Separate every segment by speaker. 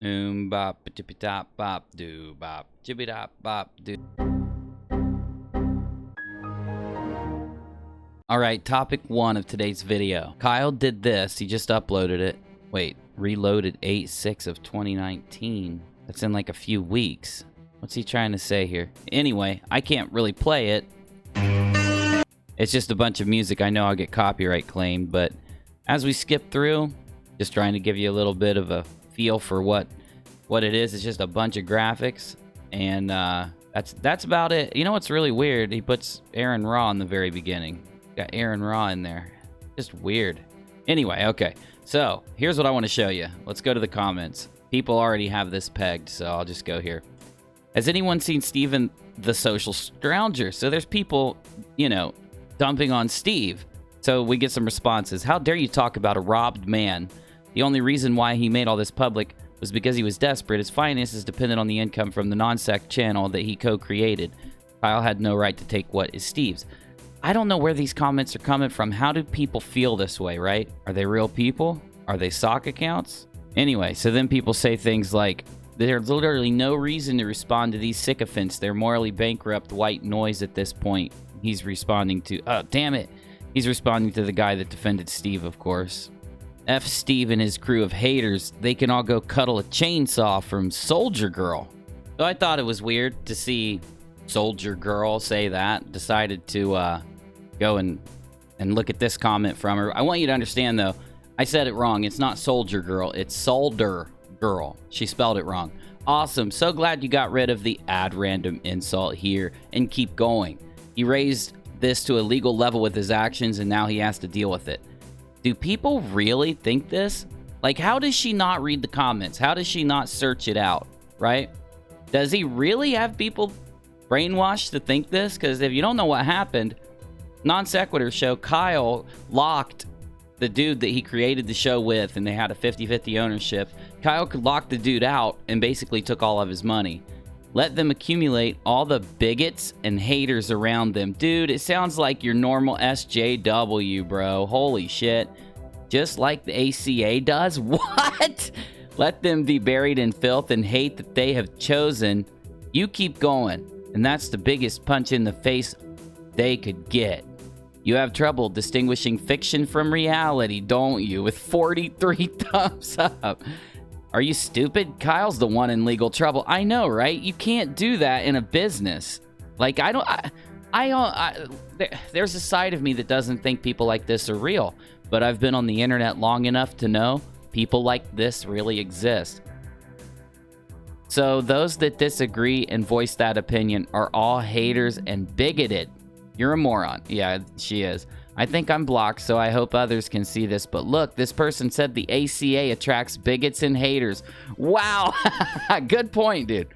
Speaker 1: Bop tippy top bop doo bop chippy dop bop doo. All right, topic 1 of today's video. Kyle did this. He just uploaded it. Wait, reloaded 8/6 of 2019. That's in like a few weeks. What's he trying to say here? Anyway, I can't really play it. It's just a bunch of music. I know I'll get copyright claimed, but as we skip through, just trying to give you a little bit of a feel for what it is. It's just a bunch of graphics, and that's about it. You know what's really weird? He puts Aaron Raw in the very beginning. Got Aaron Raw in there. Just weird. Anyway, okay. So here's what I want to show you. Let's go to the comments. People already have this pegged, so I'll just go here. Has anyone seen Steven the Social Scrounger? So there's people, you know, dumping on Steve. So we get some responses. How dare you talk about a robbed man? The only reason why he made all this public was because he was desperate. His finances depended on the income from the non-sec channel that he co-created. Kyle had no right to take what is Steve's. I don't know where these comments are coming from. How do people feel this way, right? Are they real people? Are they sock accounts? Anyway, so then people say things like, there's literally no reason to respond to these sycophants. They're morally bankrupt white noise at this point. He's responding to, oh, damn it. He's responding to the guy that defended Steve, of course. F Steve and his crew of haters. They can all go cuddle a chainsaw from Soldier Girl. So I thought it was weird to see Soldier Girl say that. Decided to go and look at this comment from her. I want you to understand, though, I said it wrong. It's not Soldier Girl. It's Solder Girl. She spelled it wrong. Awesome. So glad you got rid of the add random insult here and keep going. He raised this to a legal level with his actions, and now he has to deal with it. Do people really think this? Like, how does she not read the comments? How does she not search it out, right? Does he really have people brainwashed to think this? Because if you don't know what happened, Non Sequitur show, Kyle locked the dude that he created the show with, and they had a 50-50 ownership. Kyle could lock the dude out and basically took all of his money. Let them accumulate all the bigots and haters around them. Dude, it sounds like your normal SJW, bro. Holy shit. Just like the ACA does? What? Let them be buried in filth and hate that they have chosen. You keep going. And that's the biggest punch in the face they could get. You have trouble distinguishing fiction from reality, don't you? With 43 thumbs up. Are you stupid? Kyle's the one in legal trouble. I know, right? You can't do that in a business. Like, there's a side of me that doesn't think people like this are real. But I've been on the internet long enough to know people like this really exist. So those that disagree and voice that opinion are all haters and bigoted. You're a moron. Yeah, she is. I think I'm blocked, so I hope others can see this. But look, this person said the ACA attracts bigots and haters. Wow. Good point, dude.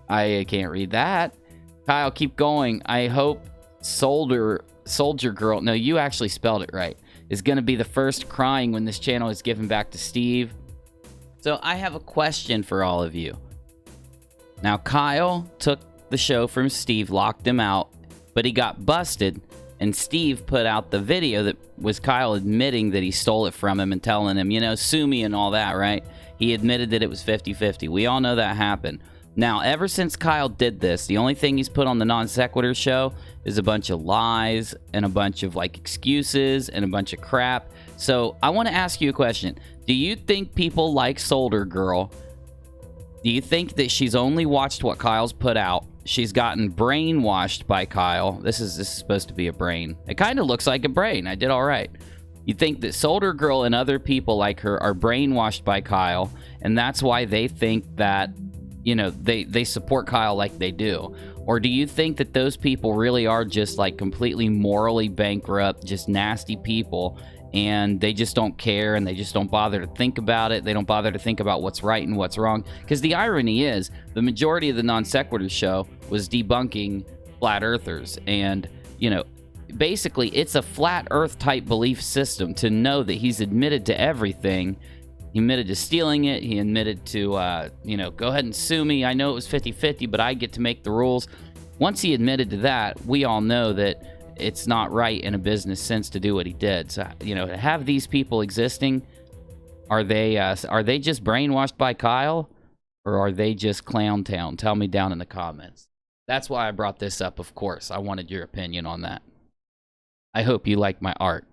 Speaker 1: I can't read that. Kyle, keep going. I hope Soldier Girl, no, you actually spelled it right, is going to be the first crying when this channel is given back to Steve. So I have a question for all of you. Now, Kyle took the show from Steve, locked him out, but he got busted, and Steve put out the video that was Kyle admitting that he stole it from him and telling him, you know, sue me and all that, right? He admitted that it was 50-50. We all know that happened. Now, ever since Kyle did this, the only thing he's put on the Non Sequitur show is a bunch of lies and a bunch of, like, excuses and a bunch of crap. So I want to ask you a question. Do you think people like Soldier Girl? Do you think that she's only watched what Kyle's put out? She's gotten brainwashed by Kyle. This is supposed to be a brain. It kind of looks like a brain. I did all right. You think that Soldier Girl and other people like her are brainwashed by Kyle, and that's why they think that, you know, they support Kyle like they do? Or do you think that those people really are just like completely morally bankrupt, just nasty people, and they just don't care, and they just don't bother to think about it? They don't bother to think about what's right and what's wrong. Because the irony is, the majority of the Non Sequitur show was debunking flat earthers. And, you know, basically it's a flat earth type belief system to know that he's admitted to everything. He admitted to stealing it. He admitted to, you know, go ahead and sue me. I know it was 50-50, but I get to make the rules. Once he admitted to that, we all know that it's not right in a business sense to do what he did. So, you know, to have these people existing, are they just brainwashed by Kyle? Or are they just Clown Town? Tell me down in the comments. That's why I brought this up, of course. I wanted your opinion on that. I hope you like my art.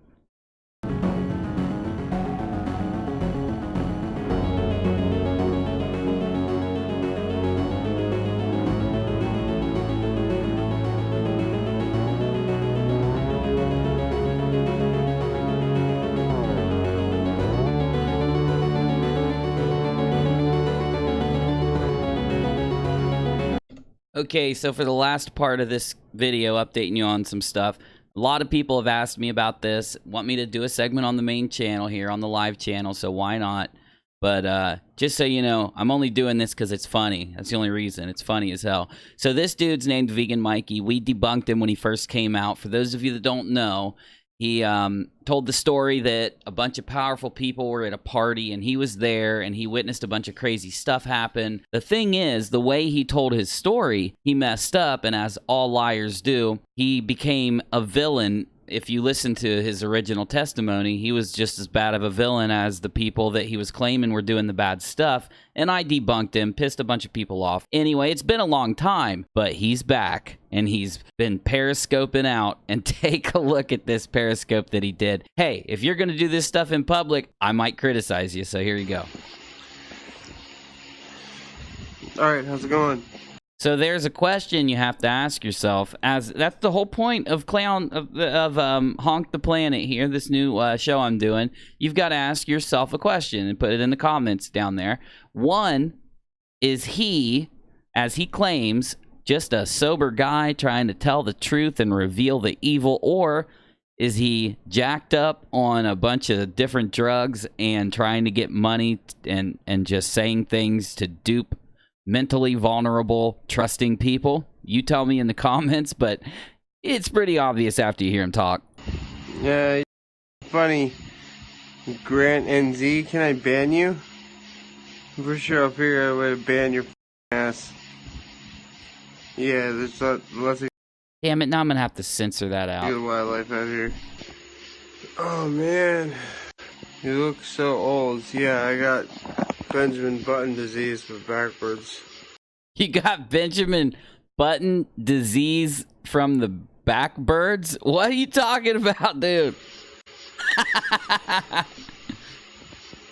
Speaker 1: Okay, so for the last part of this video, updating you on some stuff. A lot of people have asked me about this, want me to do a segment on the main channel here, on the live channel, so why not? But just so you know, I'm only doing this because it's funny. That's the only reason. It's funny as hell. So this dude's named Vegan Mikey. We debunked him when he first came out. For those of you that don't know, he told the story that a bunch of powerful people were at a party and he was there and he witnessed a bunch of crazy stuff happen. The thing is, the way he told his story, he messed up, and as all liars do, he became a villain. If you listen to his original testimony, he was just as bad of a villain as the people that he was claiming were doing the bad stuff, and I debunked him, pissed a bunch of people off. Anyway, it's been a long time, but he's back, and he's been periscoping out, and take a look at this periscope that he did. Hey, if you're going to do this stuff in public, I might criticize you, so here you go.
Speaker 2: Alright, how's it going?
Speaker 1: So there's a question you have to ask yourself, as that's the whole point of Honk the Planet here, this new show I'm doing. You've got to ask yourself a question and put it in the comments down there. One, is he, as he claims, just a sober guy trying to tell the truth and reveal the evil, or is he jacked up on a bunch of different drugs and trying to get money and just saying things to dupe mentally vulnerable, trusting people? You tell me in the comments, but it's pretty obvious after you hear him talk.
Speaker 2: Yeah, funny. Grant NZ, can I ban you? I'm pretty sure I'll figure out a way to ban your ass. Yeah, there's not less
Speaker 1: Damn it, now I'm gonna have to censor that out.
Speaker 2: good wildlife out here. Oh man, you look so old. Yeah, I got Benjamin Button disease, but backwards.
Speaker 1: You got Benjamin Button disease from the backbirds? What are you talking about, dude?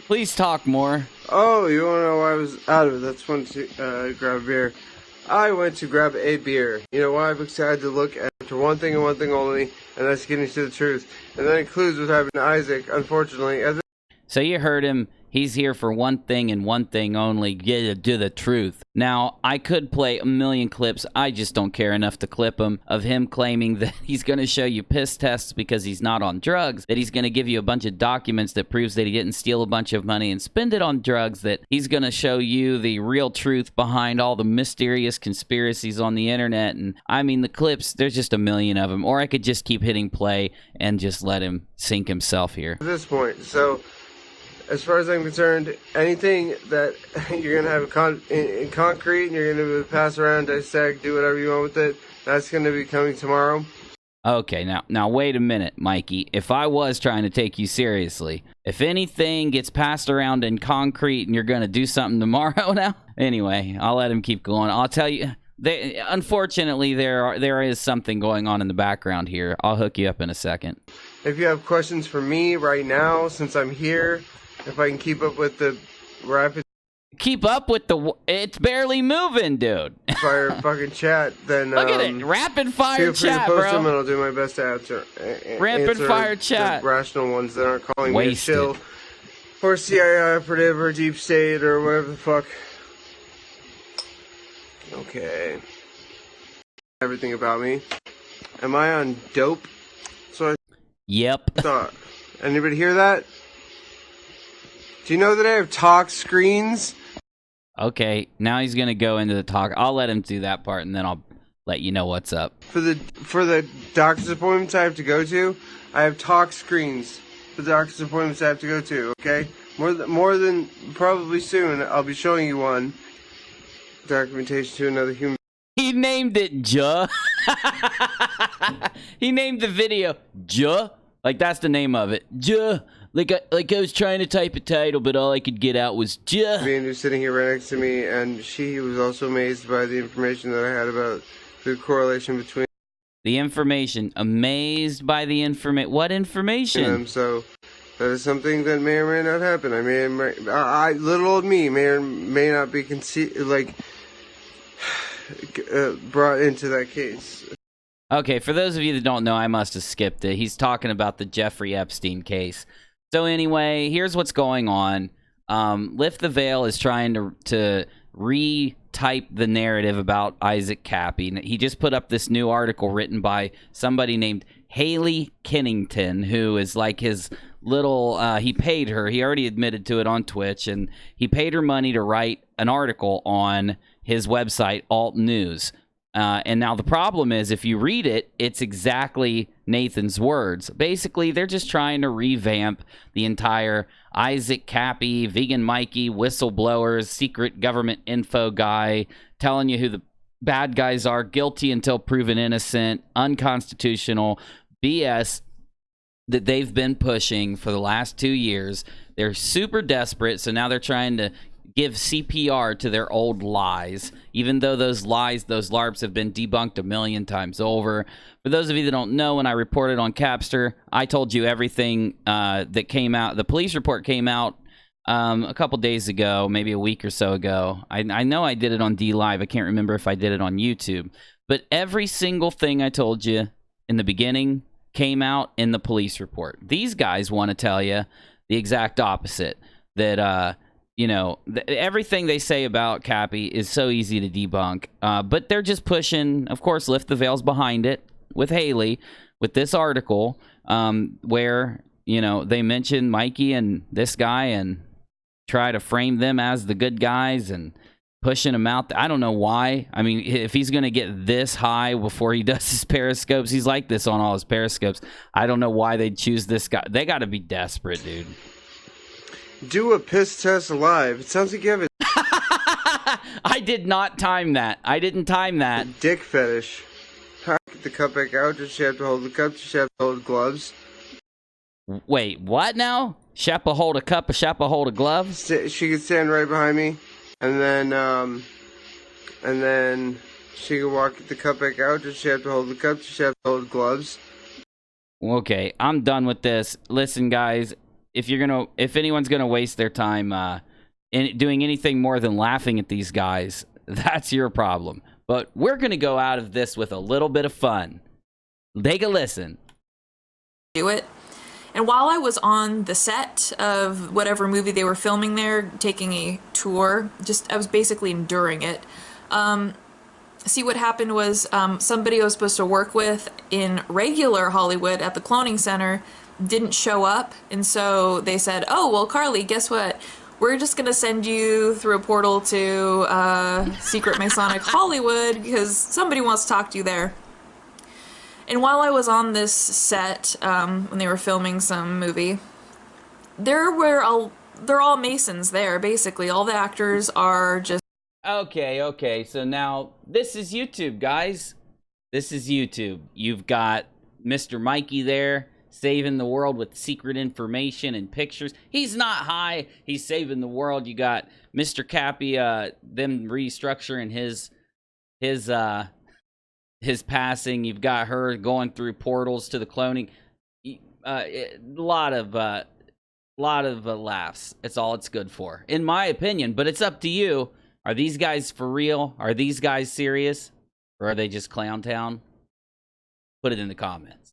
Speaker 1: Please talk more.
Speaker 2: Oh, you wanna know why I was out of it? That's when to grab a beer. I went to grab a beer. You know why? Because I had to look after one thing and one thing only, and that's getting to the truth. And that includes what happened to Isaac, unfortunately.
Speaker 1: So you heard him. He's here for one thing and one thing only, get to the truth. Now, I could play a million clips. I just don't care enough to clip them of him claiming that he's going to show you piss tests because he's not on drugs, that he's going to give you a bunch of documents that proves that he didn't steal a bunch of money and spend it on drugs, that he's going to show you the real truth behind all the mysterious conspiracies on the internet. And I mean, the clips, there's just a million of them. Or I could just keep hitting play and just let him sink himself here.
Speaker 2: At this point, so as far as I'm concerned, anything that you're going to have in concrete and you're going to pass around, dissect, do whatever you want with it, that's going to be coming tomorrow.
Speaker 1: Okay, now wait a minute, Mikey. If I was trying to take you seriously, if anything gets passed around in concrete and you're going to do something tomorrow now? Anyway, I'll let him keep going. I'll tell you, unfortunately, there is something going on in the background here. I'll hook you up in a second.
Speaker 2: If you have questions for me right now, since I'm here, if I can keep up with the rapid
Speaker 1: keep up with the it's barely moving, dude.
Speaker 2: fire fucking chat, then
Speaker 1: look at it, rapid fire
Speaker 2: feel free
Speaker 1: chat,
Speaker 2: to post
Speaker 1: bro.
Speaker 2: them and I'll do my best to answer
Speaker 1: Rapid fire chat.
Speaker 2: The rational ones that aren't calling
Speaker 1: Wasted.
Speaker 2: me a shill or CIA operative or deep state or whatever the fuck. Okay. Everything about me. Am I on dope? So I
Speaker 1: Yep.
Speaker 2: thought. Anybody hear that? Do you know that I have talk screens?
Speaker 1: Okay, now he's gonna go into the talk. I'll let him do that part, and then I'll let you know what's up.
Speaker 2: For the doctor's appointments I have to go to, I have talk screens. For the doctor's appointments I have to go to, okay? More than probably soon, I'll be showing you one. Documentation to another human.
Speaker 1: He named it Juh. He named the video Juh. Like, that's the name of it. Juh. Like I was trying to type a title, but all I could get out was just.
Speaker 2: Being who's sitting here right next to me, and she was also amazed by the information that I had about the correlation between
Speaker 1: The information. Amazed by the information. What information?
Speaker 2: them. So that is something that may or may not happen. Little old me may or may not be brought into that case.
Speaker 1: Okay, for those of you that don't know, I must have skipped it. He's talking about the Jeffrey Epstein case. So anyway, here's what's going on. Lift the Veil is trying to retype the narrative about Isaac Cappy. He just put up this new article written by somebody named Haley Kennington, who is like his little, he paid her. He already admitted to it on Twitch, and he paid her money to write an article on his website, Alt News. And now the problem is, if you read it, it's exactly Nathan's words. Basically, they're just trying to revamp the entire Isaac Cappy, Vegan Mikey, whistleblowers, secret government info guy, telling you who the bad guys are, guilty until proven innocent, unconstitutional BS that they've been pushing for the last 2 years. They're super desperate, so now they're trying to give CPR to their old lies, even though those lies, those LARPs have been debunked a million times over. For those of you that don't know, when I reported on Capster, I told you everything that came out. The police report came out a couple days ago, maybe a week or so ago. I know I did it on D Live. I can't remember if I did it on YouTube. But every single thing I told you in the beginning came out in the police report. These guys want to tell you the exact opposite, that everything they say about Cappy is so easy to debunk, but they're just pushing, of course, Lift the Veil's behind it with Haley, with this article, where, they mention Mikey and this guy and try to frame them as the good guys and pushing them out. I don't know why. I mean, if he's going to get this high before he does his Periscopes, he's like this on all his Periscopes. I don't know why they'd choose this guy. They got to be desperate, dude.
Speaker 2: Do a piss test live. It sounds like you have a
Speaker 1: I did not time that. I didn't time that.
Speaker 2: dick fetish. Get the cup back out. Does she have to hold the cup? Does she have to hold gloves?
Speaker 1: Wait, what now? Sheppa hold a cup, a Sheppa hold a glove?
Speaker 2: She could stand right behind me, and then she could walk the cup back out. Does she have to hold the cup? Does she have to hold gloves?
Speaker 1: Okay, I'm done with this. Listen, guys. If anyone's gonna waste their time in doing anything more than laughing at these guys, that's your problem. But we're gonna go out of this with a little bit of fun. Take a listen.
Speaker 3: Do it. And while I was on the set of whatever movie they were filming there, taking a tour, I was basically enduring it. See, what happened was somebody I was supposed to work with in regular Hollywood at the cloning center didn't show up, and so they said, oh, well, Carly, guess what? We're just going to send you through a portal to Secret Masonic Hollywood because somebody wants to talk to you there. And while I was on this set, when they were filming some movie, they're all Masons there, basically. All the actors are just...
Speaker 1: Okay, so now, this is YouTube, guys. This is YouTube. You've got Mr. Mikey there, saving the world with secret information and pictures. He's not high. He's saving the world. You got Mr. Cappy, them restructuring his passing. You've got her going through portals to the cloning. A lot of laughs. It's all it's good for, in my opinion. But it's up to you. Are these guys for real? Are these guys serious? Or are they just clown town? Put it in the comments.